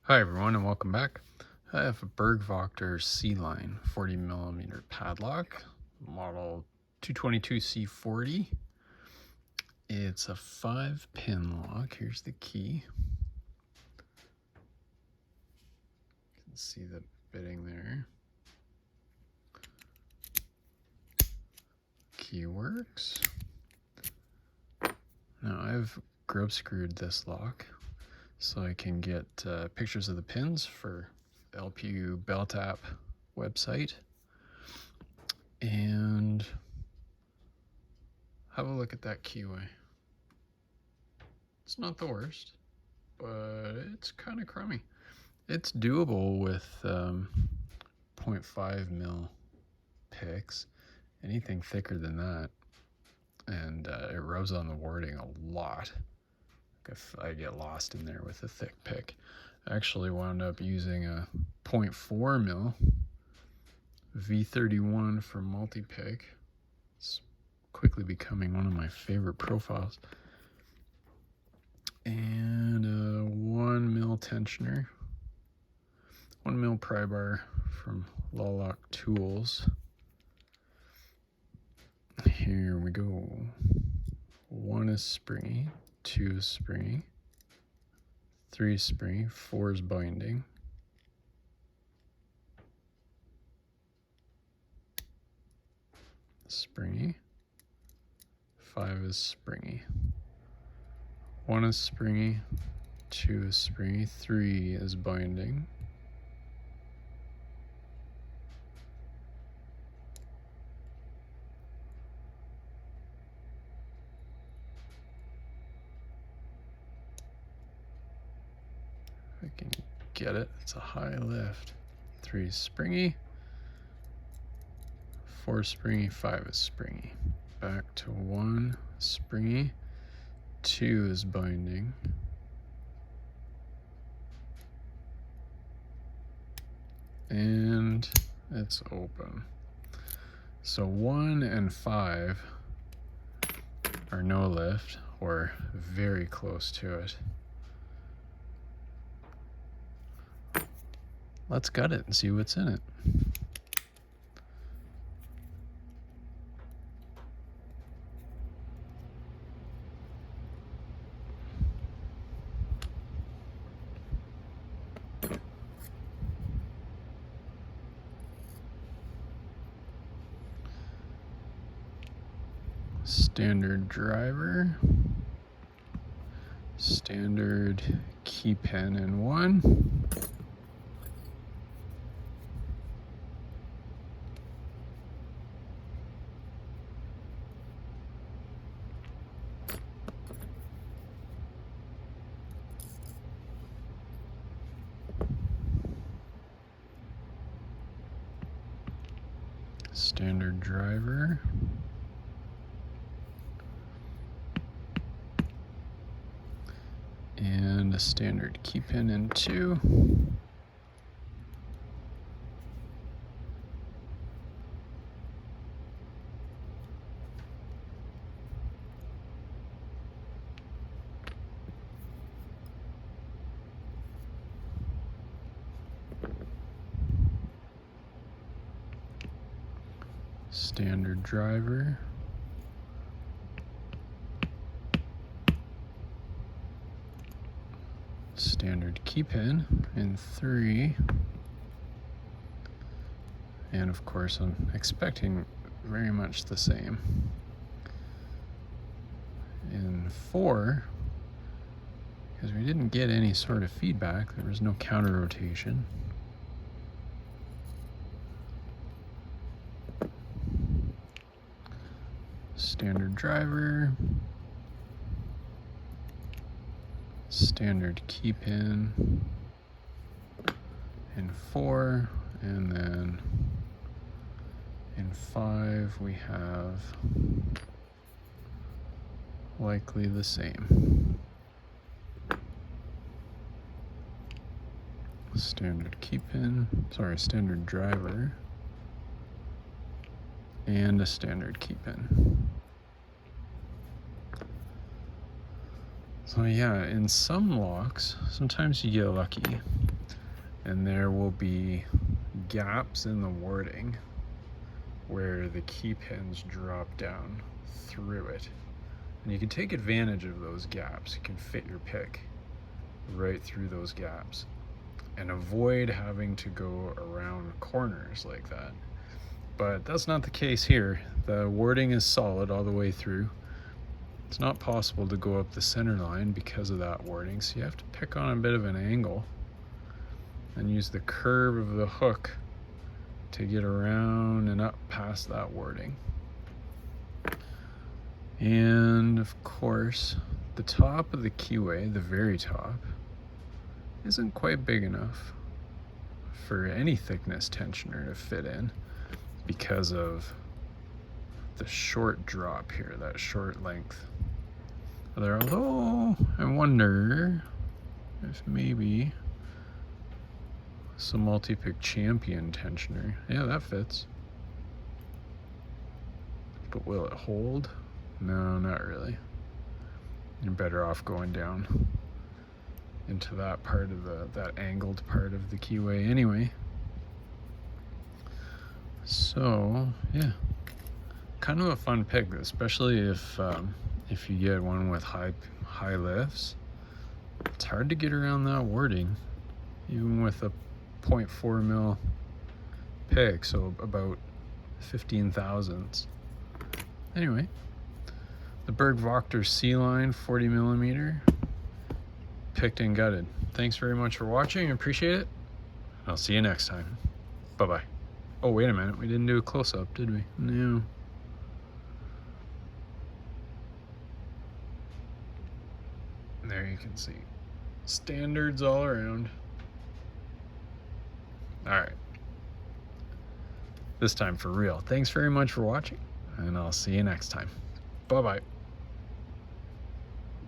Hi everyone and welcome back. I have a Burg Wachter C-Line 40mm padlock, model 222C40. It's a 5-pin lock. Here's the key. You can see the bitting there. Key works. Now I've grub screwed this lock so I can get pictures of the pins for the LPU Bell Tap website and have a look at that keyway. It's not the worst, but it's kind of crummy. It's doable with 0.5 mil picks, anything thicker than that, and it rubs on the warding a lot. If I get lost in there with a thick pick. I actually wound up using a 0.4 mil V31 for multi-pick. It's quickly becoming one of my favorite profiles. And a 1 mil tensioner, 1 mil pry bar from Lock Tools. Here we go. 1 is springy, 2 is springy, 3 is springy, 4 is binding, springy, 5 is springy, 1 is springy, 2 is springy, 3 is binding, I can get it, it's a high lift. 3 is springy, 4 is springy, 5 is springy. Back to 1 springy, 2 is binding, and it's open. So 1 and 5 are no lift or very close to it. Let's gut it and see what's in it. Standard driver, standard key pin in 1, standard driver, and a standard key pin in 2, standard driver, standard key pin in 3, and of course I'm expecting very much the same. In 4, because we didn't get any sort of feedback, there was no counter rotation. Standard driver, standard key pin in 4, and then in 5 we have likely the same. Standard key pin, standard driver, and a standard key pin. So yeah, in some locks, sometimes you get lucky and there will be gaps in the warding where the key pins drop down through it. And you can take advantage of those gaps. You can fit your pick right through those gaps and avoid having to go around corners like that. But that's not the case here. The warding is solid all the way through. It's not possible to go up the center line because of that warding, so you have to pick on a bit of an angle and use the curve of the hook to get around and up past that warding. And of course, the top of the keyway, the very top, isn't quite big enough for any thickness tensioner to fit in because of the short drop here, that short length there. Although I wonder if maybe some multi-pick champion tensioner, yeah, that fits, but will it hold? No, not really. You're better off going down into that part of that angled part of the keyway anyway. So yeah, kind of a fun pick, especially if you get one with high lifts. It's hard to get around that warding, even with a 0.4 mil pick, so about 15 thousandths. Anyway, the Burg Wachter C-Line 40 millimeter, picked and gutted. Thanks very much for watching. I appreciate it. I'll see you next time. Bye-bye. Oh, wait a minute. We didn't do a close-up, did we? No. There you can see. Standards all around. All right. This time for real. Thanks very much for watching, and I'll see you next time. Bye-bye.